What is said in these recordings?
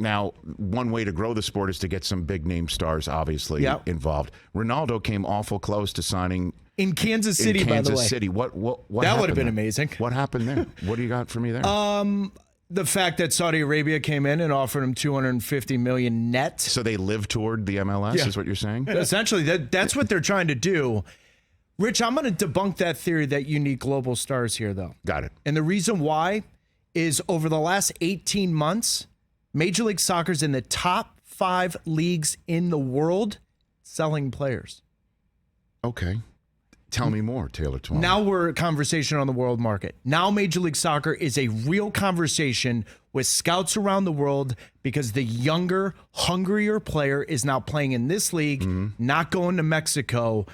Now, one way to grow the sport is to get some big name stars, obviously, involved. Ronaldo came awful close to signing in Kansas City, by the way. What that would have been amazing. What happened there? What do you got for me there? The fact that Saudi Arabia came in and offered him $250 million net. So they live toward the MLS, is what you're saying? Essentially, that's what they're trying to do. Rich, I'm going to debunk that theory that you need global stars here, though. Got it. And the reason why is over the last 18 months, Major League Soccer's in the top 5 leagues in the world selling players. Okay. Tell me more, Taylor Twellman. Now we're a conversation on the world market. Now Major League Soccer is a real conversation with scouts around the world because the younger, hungrier player is now playing in this league, not going to Mexico.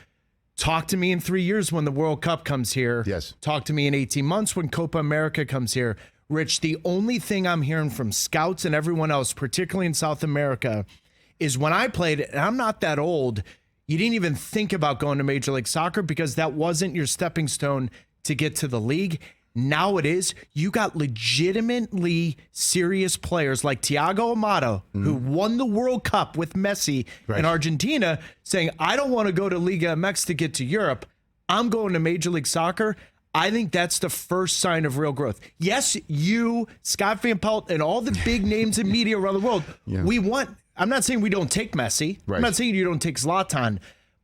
Talk to me in 3 years when the World Cup comes here. Yes. Talk to me in 18 months when Copa America comes here. Rich, the only thing I'm hearing from scouts and everyone else, particularly in South America, is when I played, and I'm not that old, you didn't even think about going to Major League Soccer because that wasn't your stepping stone to get to the league. Now it is. You got legitimately serious players like Thiago Almada, who won the World Cup with Messi in Argentina, saying, I don't want to go to Liga MX to get to Europe. I'm going to Major League Soccer. I think that's the first sign of real growth. Yes, you, Scott Van Pelt, and all the big names in media around the world, we want... I'm not saying we don't take Messi. I'm not saying you don't take Zlatan,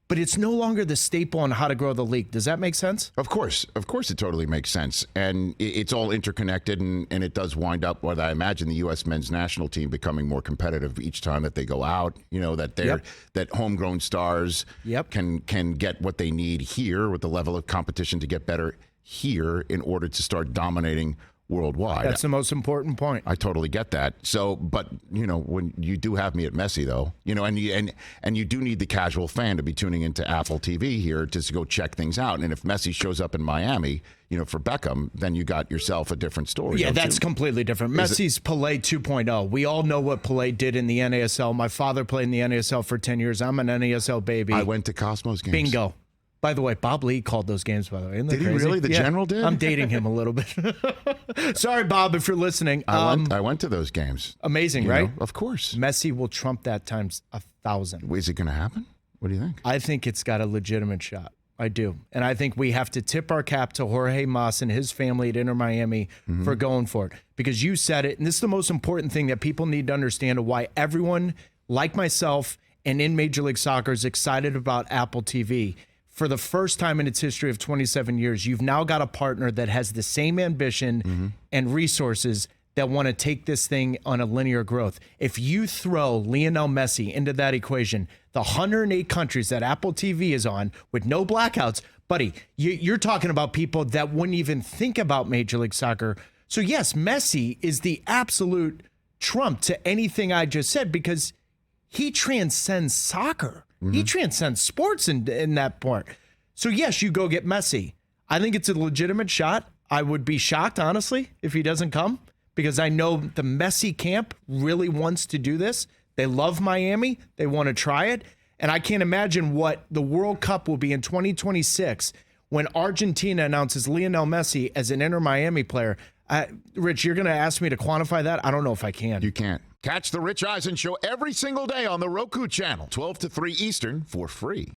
but it's no longer the staple on how to grow the league. Does that make sense? Of course it totally makes sense. And it's all interconnected, and it does wind up with, I imagine, the U.S. men's national team becoming more competitive each time that they go out, that they're that homegrown stars can get what they need here with the level of competition to get better here in order to start dominating worldwide. That's the most important point. I totally get that. So, but when you do have me at Messi, though, and you do need the casual fan to be tuning into Apple TV here just to go check things out. And if Messi shows up in Miami, for Beckham, then you got yourself a different story. Yeah, that's completely different. Messi's Pelé 2.0. We all know what Pelé did in the NASL. My father played in the NASL for 10 years. I'm an NASL baby. I went to Cosmos games. Bingo. By the way, Bob Lee called those games, by the way. Did he really? The general did? I'm dating him a little bit. Sorry, Bob, if you're listening. I went to those games. Amazing, right? Of course. Messi will trump that times 1,000. Is it going to happen? What do you think? I think it's got a legitimate shot. I do. And I think we have to tip our cap to Jorge Mas and his family at Inter Miami for going for it. Because you said it, and this is the most important thing that people need to understand of why everyone, like myself and in Major League Soccer, is excited about Apple TV. For the first time in its history of 27 years, you've now got a partner that has the same ambition and resources that want to take this thing on a linear growth. If you throw Lionel Messi into that equation, the 108 countries that Apple TV is on with no blackouts, buddy, you're talking about people that wouldn't even think about Major League Soccer. So yes, Messi is the absolute trump to anything I just said because he transcends soccer. He transcends sports in that part. So, yes, you go get Messi. I think it's a legitimate shot. I would be shocked, honestly, if he doesn't come because I know the Messi camp really wants to do this. They love Miami. They want to try it. And I can't imagine what the World Cup will be in 2026 when Argentina announces Lionel Messi as an Inter Miami player. Rich, you're going to ask me to quantify that? I don't know if I can. You can't. Catch the Rich Eisen Show every single day on the Roku channel, 12 to 3 Eastern, for free.